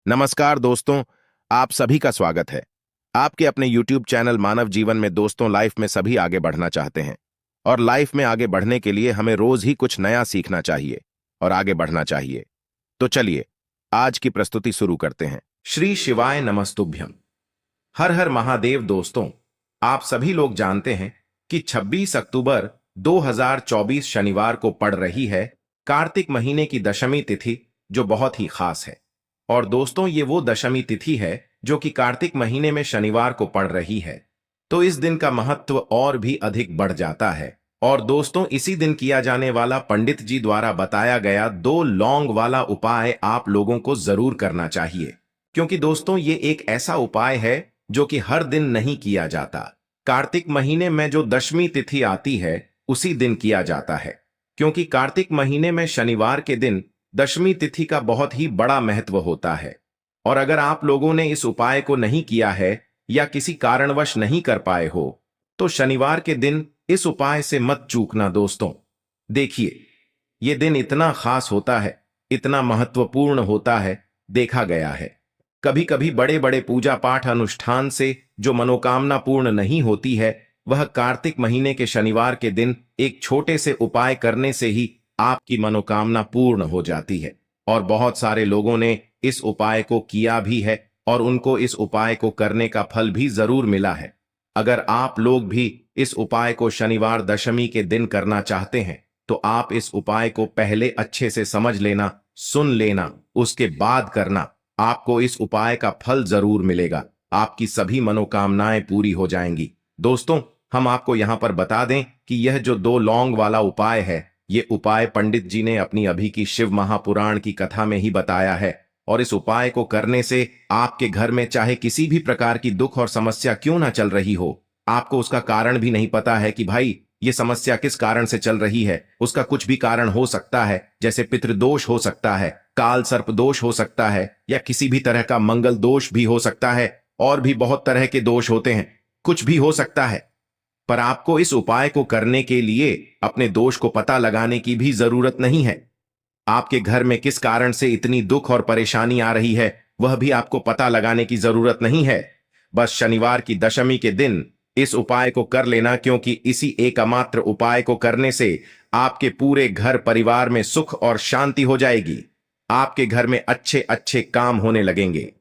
नमस्कार दोस्तों। आप सभी का स्वागत है आपके अपने YouTube चैनल मानव जीवन में। दोस्तों, लाइफ में सभी आगे बढ़ना चाहते हैं और लाइफ में आगे बढ़ने के लिए हमें रोज ही कुछ नया सीखना चाहिए और आगे बढ़ना चाहिए। तो चलिए आज की प्रस्तुति शुरू करते हैं। श्री शिवाय नमस्तुभ्यम। हर हर महादेव। दोस्तों, आप सभी लोग जानते हैं कि 26 अक्टूबर 2024 शनिवार को पड़ रही है कार्तिक महीने की दशमी तिथि, जो बहुत ही खास है। और दोस्तों, ये वो दशमी तिथि है जो कि कार्तिक महीने में शनिवार को पड़ रही है, तो इस दिन का महत्व और भी अधिक बढ़ जाता है। और दोस्तों, इसी दिन किया जाने वाला पंडित जी द्वारा बताया गया 2 लौंग वाला उपाय आप लोगों को जरूर करना चाहिए, क्योंकि दोस्तों ये एक ऐसा उपाय है जो कि हर दिन नहीं किया जाता। कार्तिक महीने में जो दशमी तिथि आती है उसी दिन किया जाता है, क्योंकि कार्तिक महीने में शनिवार के दिन दशमी तिथि का बहुत ही बड़ा महत्व होता है। और अगर आप लोगों ने इस उपाय को नहीं किया है या किसी कारणवश नहीं कर पाए हो, तो शनिवार के दिन इस उपाय से मत चूकना दोस्तों। देखिए, ये दिन इतना खास होता है, इतना महत्वपूर्ण होता है, देखा गया है कभी कभी बड़े बड़े पूजा पाठ अनुष्ठान से जो मनोकामना पूर्ण नहीं होती है, वह कार्तिक महीने के शनिवार के दिन एक छोटे से उपाय करने से ही आपकी मनोकामना पूर्ण हो जाती है। और बहुत सारे लोगों ने इस उपाय को किया भी है और उनको इस उपाय को करने का फल भी जरूर मिला है। अगर आप लोग भी इस उपाय को शनिवार दशमी के दिन करना चाहते हैं, तो आप इस उपाय को पहले अच्छे से समझ लेना, सुन लेना, उसके बाद करना। आपको इस उपाय का फल जरूर मिलेगा, आपकी सभी मनोकामनाएं पूरी हो जाएंगी। दोस्तों, हम आपको यहां पर बता दें कि यह जो 2 लौंग वाला उपाय है, ये उपाय पंडित जी ने अपनी अभी की शिव महापुराण की कथा में ही बताया है। और इस उपाय को करने से आपके घर में चाहे किसी भी प्रकार की दुख और समस्या क्यों ना चल रही हो, आपको उसका कारण भी नहीं पता है कि भाई ये समस्या किस कारण से चल रही है, उसका कुछ भी कारण हो सकता है, जैसे पितृदोष हो सकता है, काल सर्प दोष हो सकता है, या किसी भी तरह का मंगल दोष भी हो सकता है, और भी बहुत तरह के दोष होते हैं, कुछ भी हो सकता है। पर आपको इस उपाय को करने के लिए अपने दोष को पता लगाने की भी जरूरत नहीं है। आपके घर में किस कारण से इतनी दुख और परेशानी आ रही है, वह भी आपको पता लगाने की जरूरत नहीं है। बस शनिवार की दशमी के दिन इस उपाय को कर लेना, क्योंकि इसी एकमात्र उपाय को करने से आपके पूरे घर परिवार में सुख और शांति हो जाएगी। आपके घर में अच्छे अच्छे काम होने लगेंगे।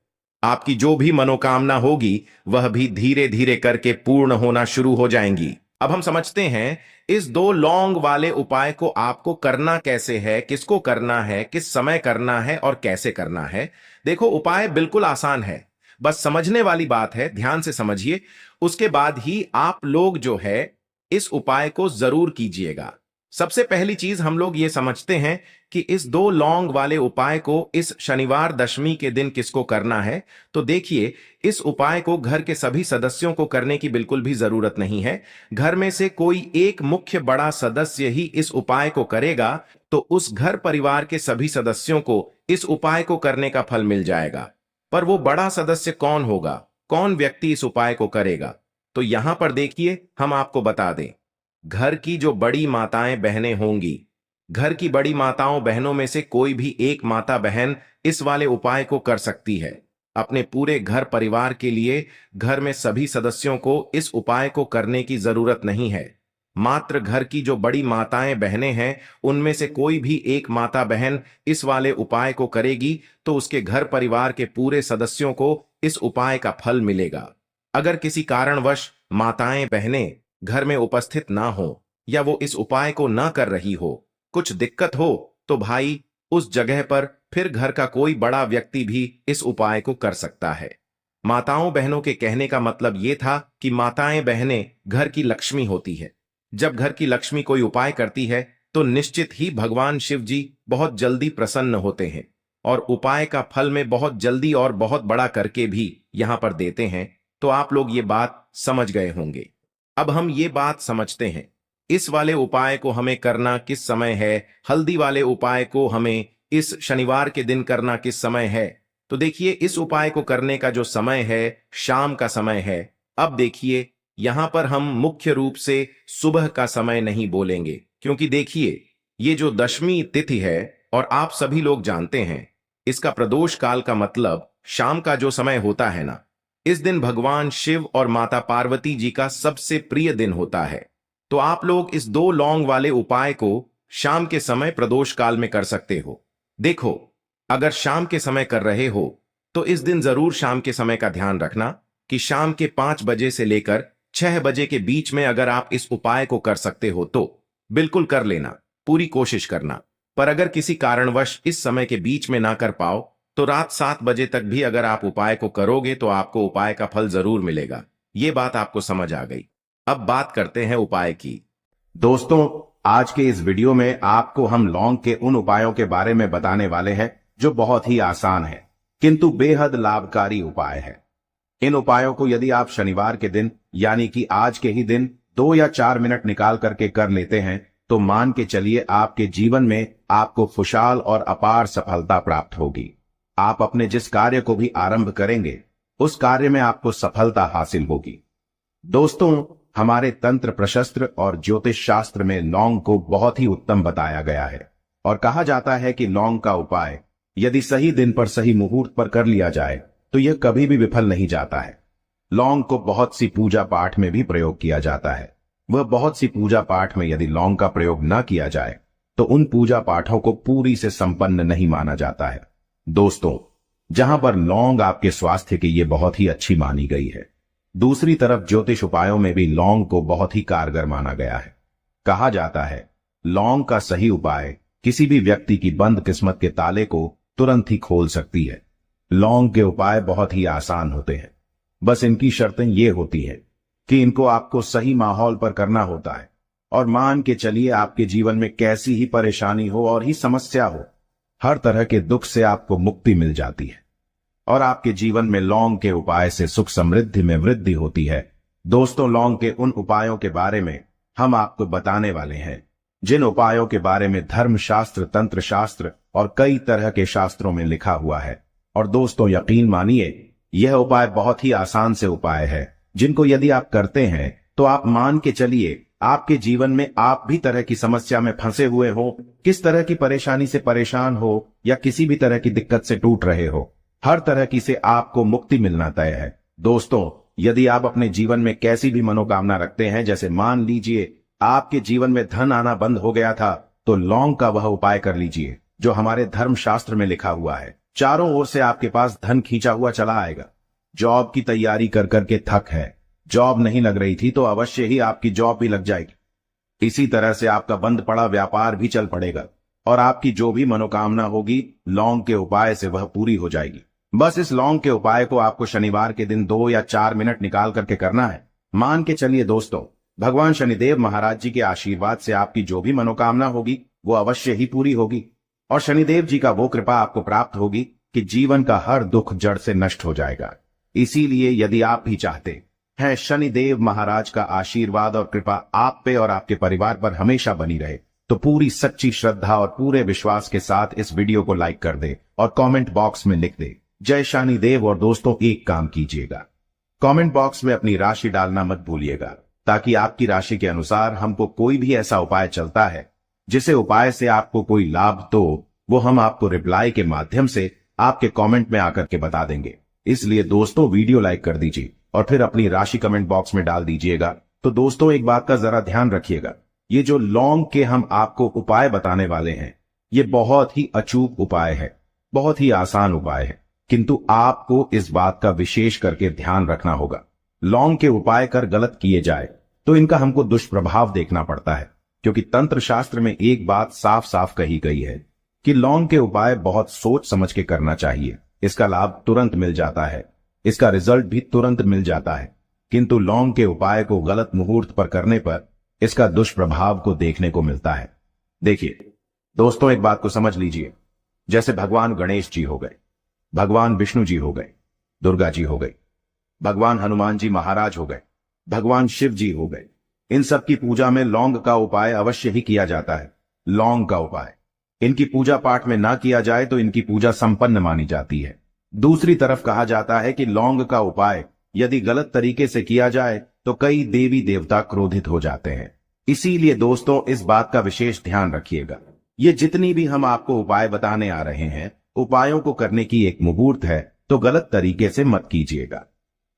आपकी जो भी मनोकामना होगी वह भी धीरे धीरे करके पूर्ण होना शुरू हो जाएंगी। अब हम समझते हैं इस 2 लौंग वाले उपाय को आपको करना कैसे है, किसको करना है, किस समय करना है और कैसे करना है। देखो, उपाय बिल्कुल आसान है, बस समझने वाली बात है, ध्यान से समझिए। उसके बाद ही आप लोग जो है इस उपाय को जरूर कीजिएगा। सबसे पहली चीज हम लोग ये समझते हैं कि इस 2 लौंग वाले उपाय को इस शनिवार दशमी के दिन किसको करना है। तो देखिए, इस उपाय को घर के सभी सदस्यों को करने की बिल्कुल भी जरूरत नहीं है। घर में से कोई एक मुख्य बड़ा सदस्य ही इस उपाय को करेगा, तो उस घर परिवार के सभी सदस्यों को इस उपाय को करने का फल मिल जाएगा। पर वो बड़ा सदस्य कौन होगा, कौन व्यक्ति इस उपाय को करेगा, तो यहां पर देखिए हम आपको बता दें। घर की जो बड़ी माताएं बहनें होंगी, घर की बड़ी माताओं बहनों में से कोई भी एक माता बहन इस वाले उपाय को कर सकती है। अपने पूरे घर परिवार के लिए घर में सभी सदस्यों को इस उपाय को करने की जरूरत नहीं है। मात्र घर की जो बड़ी माताएं बहनें हैं, उनमें से कोई भी एक माता बहन इस वाले उपाय को करेगी, तो उसके घर परिवार के पूरे सदस्यों को इस उपाय का फल मिलेगा। अगर किसी कारणवश माताएं बहनें घर में उपस्थित ना हो, या वो इस उपाय को ना कर रही हो, कुछ दिक्कत हो, तो भाई उस जगह पर फिर घर का कोई बड़ा व्यक्ति भी इस उपाय को कर सकता है। माताओं बहनों के कहने का मतलब ये था कि माताएं बहनें घर की लक्ष्मी होती है। जब घर की लक्ष्मी कोई उपाय करती है, तो निश्चित ही भगवान शिव जी बहुत जल्दी प्रसन्न होते हैं और उपाय का फल में बहुत जल्दी और बहुत बड़ा करके भी यहां पर देते हैं। तो आप लोग ये बात समझ गए होंगे। अब हम ये बात समझते हैं, इस वाले उपाय को हमें करना किस समय है, हल्दी वाले उपाय को हमें इस शनिवार के दिन करना किस समय है। तो देखिए, इस उपाय को करने का जो समय है, शाम का समय है। अब देखिए, यहां पर हम मुख्य रूप से सुबह का समय नहीं बोलेंगे, क्योंकि देखिए, ये जो दशमी तिथि है, और आप सभी लोग जानते हैं, इसका प्रदोष काल का मतलब शाम का जो समय होता है ना, इस दिन भगवान शिव और माता पार्वती जी का सबसे प्रिय दिन होता है। तो आप लोग इस 2 लौंग वाले उपाय को शाम के समय प्रदोष काल में कर सकते हो। देखो, अगर शाम के समय कर रहे हो तो इस दिन जरूर शाम के समय का ध्यान रखना कि शाम के 5 बजे से लेकर 6 बजे के बीच में अगर आप इस उपाय को कर सकते हो तो बिल्कुल कर लेना, पूरी कोशिश करना। पर अगर किसी कारणवश इस समय के बीच में ना कर पाओ तो रात 7 बजे तक भी अगर आप उपाय को करोगे तो आपको उपाय का फल जरूर मिलेगा। ये बात आपको समझ आ गई। अब बात करते हैं उपाय की। दोस्तों, आज के इस वीडियो में आपको हम लौंग के उन उपायों के बारे में बताने वाले हैं जो बहुत ही आसान है किंतु बेहद लाभकारी उपाय है। इन उपायों को यदि आप शनिवार के दिन यानी कि आज के ही दिन 2 या 4 मिनट निकाल करके कर लेते हैं तो मान के चलिए आपके जीवन में आपको खुशहाल और अपार सफलता प्राप्त होगी। आप अपने जिस कार्य को भी आरंभ करेंगे उस कार्य में आपको सफलता हासिल होगी। दोस्तों, हमारे तंत्र प्रशस्त्र और ज्योतिष शास्त्र में लौंग को बहुत ही उत्तम बताया गया है और कहा जाता है कि लौंग का उपाय यदि सही दिन पर सही मुहूर्त पर कर लिया जाए तो यह कभी भी विफल नहीं जाता है। लौंग को बहुत सी पूजा पाठ में भी प्रयोग किया जाता है। वह बहुत सी पूजा पाठ में यदि लौंग का प्रयोग न किया जाए तो उन पूजा पाठों को पूरी से संपन्न नहीं माना जाता है। दोस्तों, जहां पर लौंग आपके स्वास्थ्य के लिए बहुत ही अच्छी मानी गई है, दूसरी तरफ ज्योतिष उपायों में भी लौंग को बहुत ही कारगर माना गया है। कहा जाता है लौंग का सही उपाय किसी भी व्यक्ति की बंद किस्मत के ताले को तुरंत ही खोल सकती है। लौंग के उपाय बहुत ही आसान होते हैं, बस इनकी शर्तें ये होती हैं कि इनको आपको सही माहौल पर करना होता है और मान के चलिए आपके जीवन में कैसी ही परेशानी हो और ही समस्या हो, हर तरह के दुख से आपको मुक्ति मिल जाती है और आपके जीवन में लौंग के उपाय से सुख समृद्धि में वृद्धि होती है। दोस्तों, लौंग के उन उपायों के बारे में हम आपको बताने वाले हैं जिन उपायों के बारे में धर्म शास्त्र, तंत्र शास्त्र और कई तरह के शास्त्रों में लिखा हुआ है। और दोस्तों, यकीन मानिए यह उपाय बहुत ही आसान से उपाय है जिनको यदि आप करते हैं तो आप मान के चलिए आपके जीवन में आप भी तरह की समस्या में फंसे हुए हो, किस तरह की परेशानी से परेशान हो या किसी भी तरह की दिक्कत से टूट रहे हो, हर तरह की से आपको मुक्ति मिलना तय है। दोस्तों, यदि आप अपने जीवन में कैसी भी मनोकामना रखते हैं, जैसे मान लीजिए आपके जीवन में धन आना बंद हो गया था, तो लौंग का वह उपाय कर लीजिए जो हमारे धर्म शास्त्र में लिखा हुआ है। चारों ओर से आपके पास धन खींचा हुआ चला आएगा। जॉब की तैयारी कर करके थक है, जॉब नहीं लग रही थी तो अवश्य ही आपकी जॉब भी लग जाएगी। इसी तरह से आपका बंद पड़ा व्यापार भी चल पड़ेगा और आपकी जो भी मनोकामना होगी लौंग के उपाय से वह पूरी हो जाएगी। बस इस लौंग के उपाय को आपको शनिवार के दिन 2 या 4 मिनट निकाल करके करना है। मान के चलिए दोस्तों, भगवान शनिदेव महाराज जी के आशीर्वाद से आपकी जो भी मनोकामना होगी वो अवश्य ही पूरी होगी और शनिदेव जी का वो कृपा आपको प्राप्त होगी कि जीवन का हर दुख जड़ से नष्ट हो जाएगा। इसीलिए यदि आप भी चाहते हैं शनिदेव महाराज का आशीर्वाद और कृपा आप पे और आपके परिवार पर हमेशा बनी रहे, तो पूरी सच्ची श्रद्धा और पूरे विश्वास के साथ इस वीडियो को लाइक कर दे और कमेंट बॉक्स में लिख दे जय शनिदेव। और दोस्तों, एक काम कीजिएगा, कमेंट बॉक्स में अपनी राशि डालना मत भूलिएगा, ताकि आपकी राशि के अनुसार हमको कोई भी ऐसा उपाय चलता है जिसे उपाय से आपको कोई लाभ तो वो हम आपको रिप्लाई के माध्यम से आपके कमेंट में आकर के बता देंगे। इसलिए दोस्तों, वीडियो लाइक कर दीजिए और फिर अपनी राशि कमेंट बॉक्स में डाल दीजिएगा। तो दोस्तों, एक बात का जरा ध्यान रखिएगा, ये जो लौंग के हम आपको उपाय बताने वाले हैं ये बहुत ही अचूक उपाय है, बहुत ही आसान उपाय है, किंतु आपको इस बात का विशेष करके ध्यान रखना होगा। लौंग के उपाय कर गलत किए जाए तो इनका हमको दुष्प्रभाव देखना पड़ता है, क्योंकि तंत्र शास्त्र में एक बात साफ साफ कही गई है कि लौंग के उपाय बहुत सोच समझ के करना चाहिए। इसका लाभ तुरंत मिल जाता है, इसका रिजल्ट भी तुरंत मिल जाता है, किंतु लौंग के उपाय को गलत मुहूर्त पर करने पर इसका दुष्प्रभाव को देखने को मिलता है। देखिए दोस्तों, एक बात को समझ लीजिए, जैसे भगवान गणेश जी हो गए, भगवान विष्णु जी हो गए, दुर्गा जी हो गई, भगवान हनुमान जी महाराज हो गए, भगवान शिव जी हो गए, इन सब की पूजा में लौंग का उपाय अवश्य ही किया जाता है। लौंग का उपाय इनकी पूजा पाठ में ना किया जाए तो इनकी पूजा संपन्न मानी जाती है। दूसरी तरफ कहा जाता है कि लौंग का उपाय यदि गलत तरीके से किया जाए तो कई देवी देवता क्रोधित हो जाते हैं। इसीलिए दोस्तों, इस बात का विशेष ध्यान रखिएगा। ये जितनी भी हम आपको उपाय बताने आ रहे हैं, उपायों को करने की एक मुहूर्त है तो गलत तरीके से मत कीजिएगा।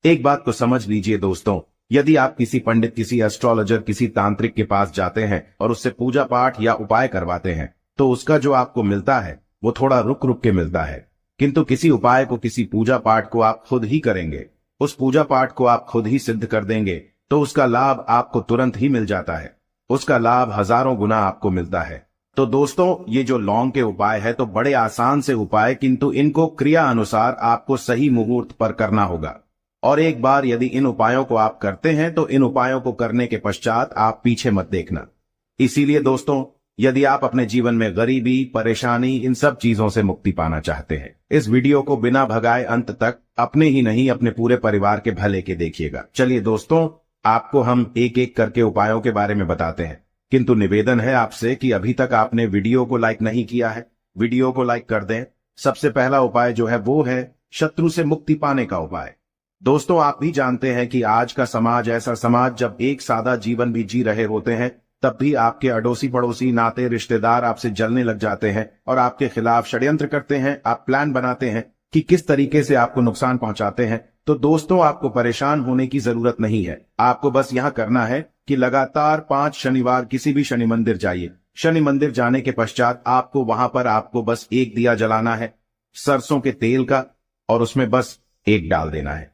एक बात को समझ लीजिए दोस्तों, यदि आप किसी पंडित, किसी एस्ट्रोलॉजर, किसी तांत्रिक के पास जाते हैं और उससे पूजा पाठ या उपाय करवाते हैं तो उसका जो आपको मिलता है वो थोड़ा रुक रुक के मिलता है। किंतु किसी उपाय को, किसी पूजा पाठ को आप खुद ही करेंगे, उस पूजा पाठ को आप खुद ही सिद्ध कर देंगे तो उसका लाभ आपको तुरंत ही मिल जाता है। उसका लाभ हजारों गुना आपको मिलता है। तो दोस्तों, ये जो लौंग के उपाय है तो बड़े आसान से उपाय, किंतु इनको क्रिया अनुसार आपको सही मुहूर्त पर करना होगा। और एक बार यदि इन उपायों को आप करते हैं तो इन उपायों को करने के पश्चात आप पीछे मत देखना। इसीलिए दोस्तों, यदि आप अपने जीवन में गरीबी, परेशानी, इन सब चीजों से मुक्ति पाना चाहते हैं, इस वीडियो को बिना भगाए अंत तक अपने ही नहीं अपने पूरे परिवार के भले के देखिएगा। चलिए दोस्तों, आपको हम एक एक करके उपायों के बारे में बताते हैं, किंतु निवेदन है आपसे कि अभी तक आपने वीडियो को लाइक नहीं किया है, वीडियो को लाइक कर दें। सबसे पहला उपाय जो है वो है शत्रु से मुक्ति पाने का उपाय। दोस्तों, आप भी जानते हैं कि आज का समाज ऐसा समाज, जब एक सादा जीवन भी जी रहे होते हैं तब भी आपके अड़ोसी पड़ोसी, नाते रिश्तेदार आपसे जलने लग जाते हैं और आपके खिलाफ षड्यंत्र करते हैं। आप प्लान बनाते हैं कि किस तरीके से आपको नुकसान पहुंचाते हैं। तो दोस्तों, आपको परेशान होने की जरूरत नहीं है। आपको बस यहां करना है कि लगातार 5 शनिवार किसी भी शनि मंदिर जाइए। शनि मंदिर जाने के पश्चात आपको वहां पर आपको बस एक दिया जलाना है सरसों के तेल का, और उसमें बस एक डाल देना है।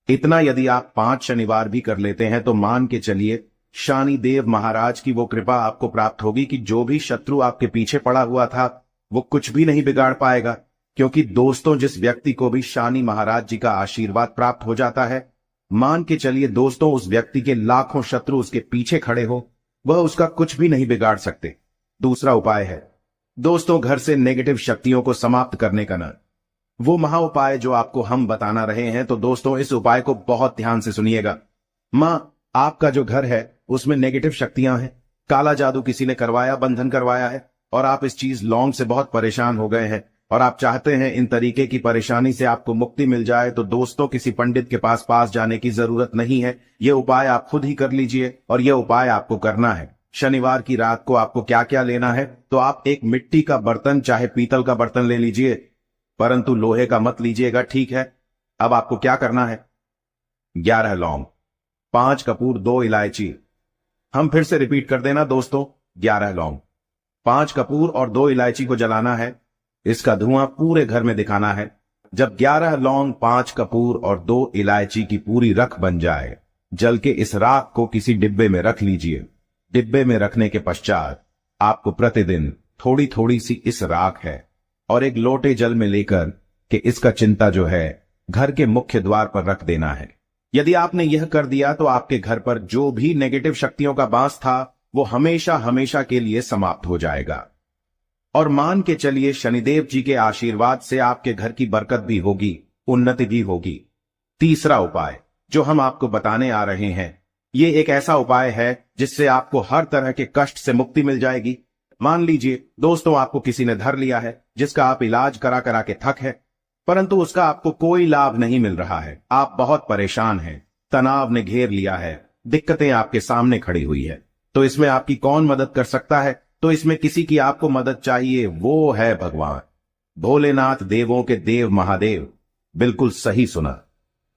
इतना यदि आप 5 शनिवार भी कर लेते हैं तो मान के चलिए शनिदेव महाराज की वो कृपा आपको प्राप्त होगी कि जो भी शत्रु आपके पीछे पड़ा हुआ था वो कुछ भी नहीं बिगाड़ पाएगा। क्योंकि दोस्तों, जिस व्यक्ति को भी शनि महाराज जी का आशीर्वाद प्राप्त हो जाता है, मान के चलिए दोस्तों, उस व्यक्ति के लाखों शत्रु उसके पीछे खड़े हो, वह उसका कुछ भी नहीं बिगाड़ सकते। दूसरा उपाय है दोस्तों, घर से नेगेटिव शक्तियों को समाप्त करने का न वो महा उपाय जो आपको हम बताना रहे हैं। तो दोस्तों, इस उपाय को बहुत ध्यान से सुनिएगा। मां, आपका जो घर है उसमें नेगेटिव शक्तियां हैं, काला जादू किसी ने करवाया, बंधन करवाया है, और आप इस चीज लौंग से बहुत परेशान हो गए हैं और आप चाहते हैं इन तरीके की परेशानी से आपको मुक्ति मिल जाए। तो दोस्तों, किसी पंडित के पास जाने की जरूरत नहीं है। ये उपाय आप खुद ही कर लीजिए और यह उपाय आपको करना है। शनिवार की रात को आपको क्या क्या लेना है, तो आप एक मिट्टी का बर्तन, चाहे पीतल का बर्तन ले लीजिए, परंतु लोहे का मत लीजिएगा, ठीक है। अब आपको क्या करना है, 11 लौंग, 5 कपूर, 2 इलायची। हम फिर से रिपीट कर देना दोस्तों, 11 लौंग, 5 कपूर और 2 इलायची को जलाना है। इसका धुआं पूरे घर में दिखाना है। जब 11 लौंग, 5 कपूर और 2 इलायची की पूरी रख बन जाए, जल के इस राख को किसी डिब्बे में रख लीजिए। डिब्बे में रखने के पश्चात आपको प्रतिदिन थोड़ी थोड़ी सी इस राख है और एक लोटे जल में लेकर कि इसका चिंता जो है घर के मुख्य द्वार पर रख देना है। यदि आपने यह कर दिया तो आपके घर पर जो भी नेगेटिव शक्तियों का बास था वो हमेशा हमेशा के लिए समाप्त हो जाएगा। और मान के चलिए शनिदेव जी के आशीर्वाद से आपके घर की बरकत भी होगी, उन्नति भी होगी। तीसरा उपाय जो हम आपको बताने आ रहे हैं, ये एक ऐसा उपाय है जिससे आपको हर तरह के कष्ट से मुक्ति मिल जाएगी। मान लीजिए दोस्तों, आपको किसी ने धर लिया है जिसका आप इलाज करा करा के थक है, परंतु उसका आपको कोई लाभ नहीं मिल रहा है। आप बहुत परेशान हैं, तनाव ने घेर लिया है, दिक्कतें आपके सामने खड़ी हुई है। तो इसमें आपकी कौन मदद कर सकता है? तो इसमें किसी की आपको मदद चाहिए, वो है भगवान भोलेनाथ, देवों के देव महादेव। बिल्कुल सही सुना।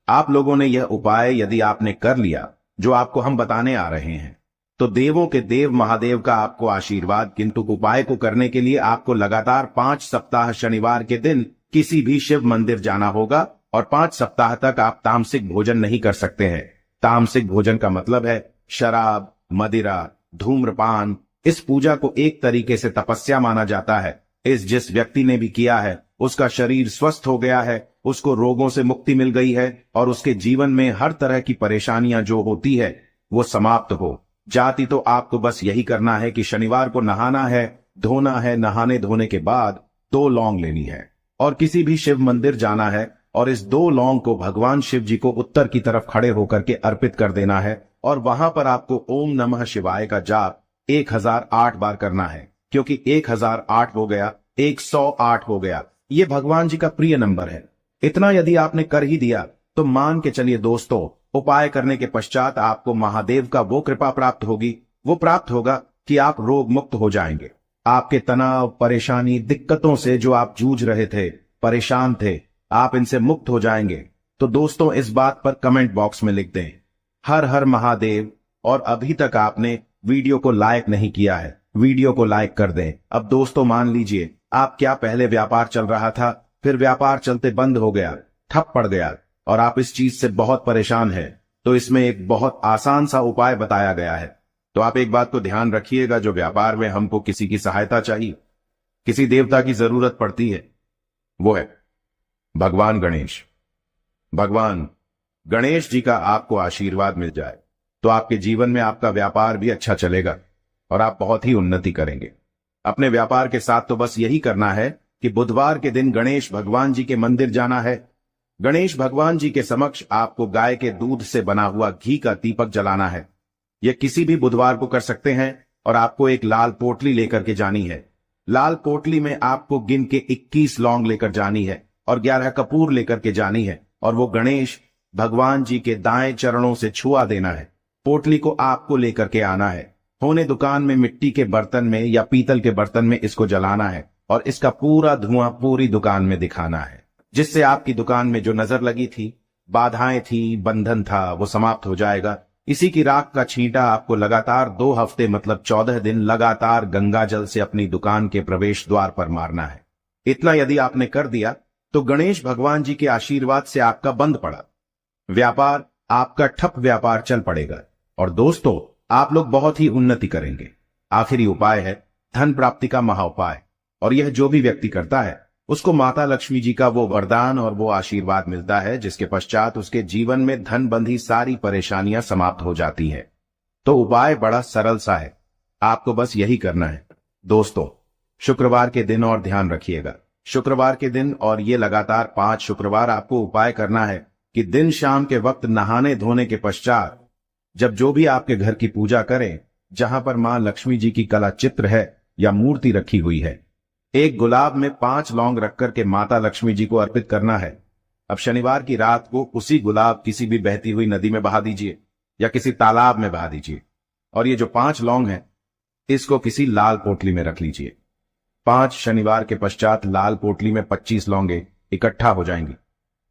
आप लोगों ने यह उपाय यदि आपने कर लिया जो आपको हम बताने आ रहे हैं, तो देवों के देव महादेव का आपको आशीर्वाद। किंतु उपाय को करने के लिए आपको लगातार 5 सप्ताह शनिवार के दिन किसी भी शिव मंदिर जाना होगा और 5 सप्ताह तक आप तामसिक भोजन नहीं कर सकते हैं। तामसिक भोजन का मतलब है शराब, मदिरा, धूम्रपान। इस पूजा को एक तरीके से तपस्या माना जाता है। जिस व्यक्ति ने भी किया है उसका शरीर स्वस्थ हो गया है, उसको रोगों से मुक्ति मिल गई है और उसके जीवन में हर तरह की परेशानियां जो होती है वो समाप्त हो जाती। तो आपको बस यही करना है कि शनिवार को नहाना है, धोना है, नहाने धोने के बाद 2 लौंग लेनी है और किसी भी शिव मंदिर जाना है और इस 2 लौंग को भगवान शिव जी को उत्तर की तरफ खड़े होकर के अर्पित कर देना है। और वहां पर आपको ओम नमः शिवाय का जाप 1008 बार करना है, क्योंकि 1008 हो गया, 108 हो गया, ये भगवान जी का प्रिय नंबर है। इतना यदि आपने कर ही दिया तो मान के चलिए दोस्तों, उपाय करने के पश्चात आपको महादेव का वो कृपा प्राप्त होगी, वो प्राप्त होगा कि आप रोग मुक्त हो जाएंगे। आपके तनाव, परेशानी, दिक्कतों से जो आप जूझ रहे थे, परेशान थे, आप इनसे मुक्त हो जाएंगे, तो दोस्तों इस बात पर कमेंट बॉक्स में लिख दें हर हर महादेव। और अभी तक आपने वीडियो को लाइक नहीं किया है, वीडियो को लाइक कर दें। अब दोस्तों मान लीजिए आप क्या पहले व्यापार चल रहा था, फिर व्यापार चलते बंद हो गया, ठप पड़ गया और आप इस चीज से बहुत परेशान हैं, तो इसमें एक बहुत आसान सा उपाय बताया गया है। तो आप एक बात को ध्यान रखिएगा, जो व्यापार में हमको किसी की सहायता चाहिए, किसी देवता की जरूरत पड़ती है, वो है भगवान गणेश। भगवान गणेश जी का आपको आशीर्वाद मिल जाए तो आपके जीवन में आपका व्यापार भी अच्छा चलेगा और आप बहुत ही उन्नति करेंगे। अपने व्यापार के साथ तो बस यही करना है कि बुधवार के दिन गणेश भगवान जी के मंदिर जाना है। गणेश भगवान जी के समक्ष आपको गाय के दूध से बना हुआ घी का दीपक जलाना है। यह किसी भी बुधवार को कर सकते हैं और आपको एक लाल पोटली लेकर के जानी है। लाल पोटली में आपको गिन के 21 लौंग लेकर जानी है और 11 कपूर लेकर के जानी है और वो गणेश भगवान जी के दाएं चरणों से छुआ देना है। पोटली को आपको लेकर के आना है। होने दुकान में मिट्टी के बर्तन में या पीतल के बर्तन में इसको जलाना है और इसका पूरा धुआं पूरी दुकान में दिखाना है, जिससे आपकी दुकान में जो नजर लगी थी, बाधाएं थी, बंधन था, वो समाप्त हो जाएगा। इसी की राख का छींटा आपको लगातार 2 हफ्ते मतलब 14 दिन लगातार गंगा जल से अपनी दुकान के प्रवेश द्वार पर मारना है। इतना यदि आपने कर दिया तो गणेश भगवान जी के आशीर्वाद से आपका बंद पड़ा व्यापार, आपका ठप व्यापार चल पड़ेगा और दोस्तों आप लोग बहुत ही उन्नति करेंगे। आखिरी उपाय है धन प्राप्ति का महाउपाय, और यह जो भी व्यक्ति करता है उसको माता लक्ष्मी जी का वो वरदान और वो आशीर्वाद मिलता है, जिसके पश्चात उसके जीवन में धन बंधी सारी परेशानियां समाप्त हो जाती हैं। तो उपाय बड़ा सरल सा है, आपको बस यही करना है। दोस्तों शुक्रवार के दिन और ध्यान रखिएगा, शुक्रवार के दिन और ये लगातार 5 शुक्रवार आपको उपाय करना है कि दिन शाम के वक्त नहाने धोने के पश्चात जब जो भी आपके घर की पूजा करें, जहां पर मां लक्ष्मी जी की कला चित्र है या मूर्ति रखी हुई है, एक गुलाब में 5 लौंग रख करके माता लक्ष्मी जी को अर्पित करना है। अब शनिवार की रात को उसी गुलाब किसी भी बहती हुई नदी में बहा दीजिए या किसी तालाब में बहा दीजिए और ये जो 5 लौंग हैं इसको किसी लाल पोटली में रख लीजिए। 5 शनिवार के पश्चात लाल पोटली में 25 लौंगे इकट्ठा हो जाएंगी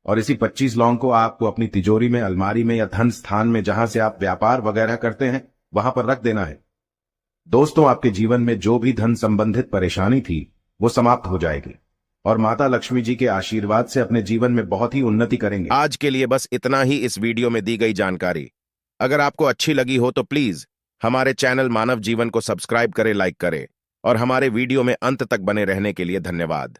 और इसी 25 लौंग को आपको अपनी तिजोरी में, अलमारी में या धन स्थान में जहां से आप व्यापार वगैरह करते हैं वहां पर रख देना है। दोस्तों आपके जीवन में जो भी धन संबंधित परेशानी थी वो समाप्त हो जाएगी और माता लक्ष्मी जी के आशीर्वाद से अपने जीवन में बहुत ही उन्नति करेंगे। आज के लिए बस इतना ही इस वीडियो में दी गई जानकारी। अगर आपको अच्छी लगी हो तो प्लीज हमारे चैनल मानव जीवन को सब्सक्राइब करें, लाइक करें और हमारे वीडियो में अंत तक बने रहने के लिए धन्यवाद।